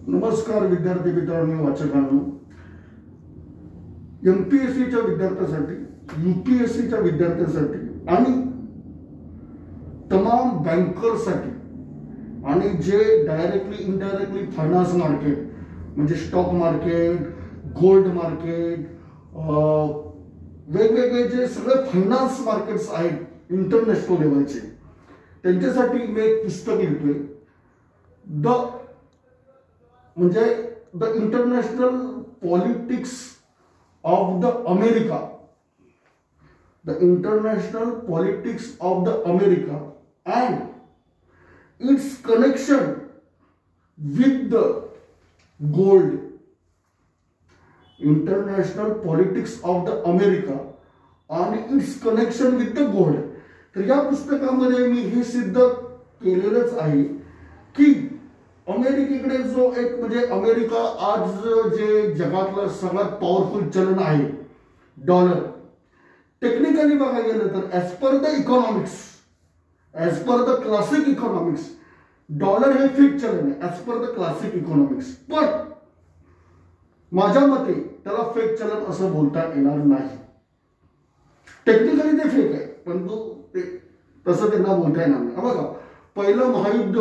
नमस्कार विद्यार्थी मित्रांनो, वाचकांनो. एमपीएससीच्या विद्यार्थ्यांसाठी, यूपीएससीच्या विद्यार्थ्यांसाठी आणि तमाम बँकर्ससाठी आणि जे डायरेक्टली इनडायरेक्टली फायनान्स मार्केट म्हणजे स्टॉक मार्केट, गोल्ड मार्केट, वेगवेगळे जे सगळे फायनान्स मार्केट्स आहेत इंटरनॅशनल लेवलचे, त्यांच्यासाठी मी एक पुस्तक लिहितोय. The international politics of the America, the international politics of the America and its connection with the gold. International politics of the America आणि its connection with the gold. तर या पुस्तकामध्ये मी हे सिद्ध केलेलंच आहे की अमेरिकेकडे जो एक म्हणजे अमेरिका आज जे जगातलं सगळ्यात पॉवरफुल चलन आहे डॉलर. टेक्निकली बघायला गेलं तर as per the economics, as per the classic economics, dollar हे फेक चलन आहे as per the classic economics. पण माझ्या मते त्याला फेक चलन असं बोलता येणार नाही. टेक्निकली ते फेक आहे, परंतु ते तसं त्यांना बोलता येणार नाही. बघा, पहिलं महायुद्ध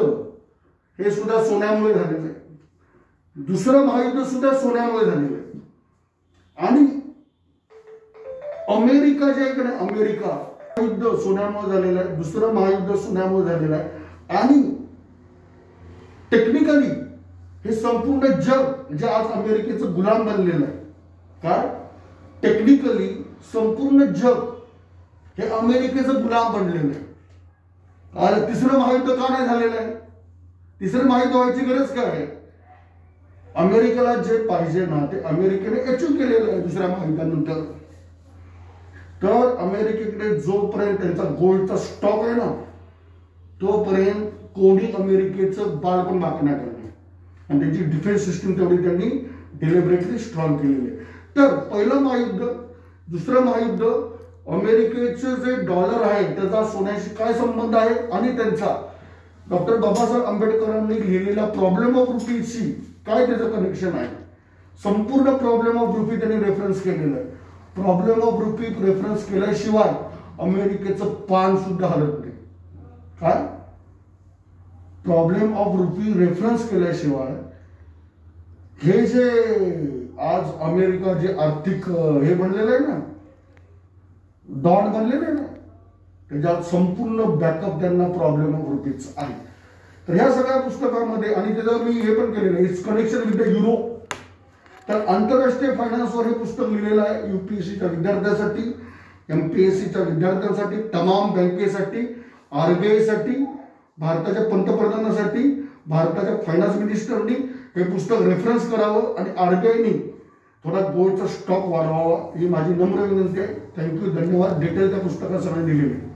हे सुद्धा सोन्यामुळे झालेलं आहे, दुसरं महायुद्ध सुद्धा सोन्यामुळे झालेलं आहे. आणि अमेरिका जे आहे, अमेरिका युद्ध सोन्यामुळे झालेलं आहे, दुसरं महायुद्ध सोन्यामुळे झालेलं आहे. आणि टेक्निकली हे संपूर्ण जग जे आज अमेरिकेचं गुलाम बनलेलं आहे. काय? टेक्निकली संपूर्ण जग हे अमेरिकेचं गुलाम बनलेलं आहे. आणि तिसरं महायुद्ध का नाही झालेलं आहे? तिसरं महायुद्ध व्हायची गरज काय आहे? अमेरिकेला जे पाहिजे ना ते अमेरिकेने अचीव केलेलं आहे दुसऱ्या महायुद्धानंतर. तर अमेरिकेकडे जोपर्यंत त्यांचा गोल्डचा स्टॉक आहे ना, तोपर्यंत कोणी अमेरिकेचं बाळ पण बाकी नाही करणार. आणि त्यांची डिफेन्स सिस्टीम तेवढी त्यांनी डिलिबरेटली स्ट्रॉंग केलेली आहे. तर पहिलं महायुद्ध, दुसरं महायुद्ध, अमेरिकेचे जे डॉलर आहे त्याचा सोन्याशी काय संबंध आहे आणि त्यांचा डॉक्टर बाबासाहेब आंबेडकरांनी लिहिलेल्या प्रॉब्लेम ऑफ रुपीशी काय त्याचं कनेक्शन आहे. संपूर्ण प्रॉब्लेम ऑफ रुपी त्यांनी रेफरन्स केलेलं आहे. प्रॉब्लेम ऑफ रुपी रेफरन्स केल्याशिवाय अमेरिकेचं पान सुद्धा हलत नाही. काय? प्रॉब्लेम ऑफ रुपी रेफरन्स केल्याशिवाय हे जे आज अमेरिका जे आर्थिक हे बनलेलं आहे ना, डॉन बनलेलं आहे ना, त्याच्यात संपूर्ण बॅकअप त्यांना प्रॉब्लेम ऑफ रुपीज आहे. तर ह्या सगळ्या पुस्तकामध्ये आणि त्याचं मी हे पण केलेलं आहे, it's connection with the euro. तर आंतरराष्ट्रीय फायनान्सवर हे पुस्तक लिहिलेलं आहे यूपीएससीच्या विद्यार्थ्यांसाठी, एमपीएससीच्या विद्यार्थ्यांसाठी, तमाम बँकेसाठी, आरबीआय साठी, भारताच्या पंतप्रधानासाठी, भारताच्या फायनान्स मिनिस्टरनी हे पुस्तक रेफरन्स करावं आणि आरबीआयनी थोडा गोल्डचा स्टॉक वाढवावा ही माझी नम्र विनंती आहे. थँक्यू, धन्यवाद. डिटेल त्या पुस्तकात सगळे दिलेले.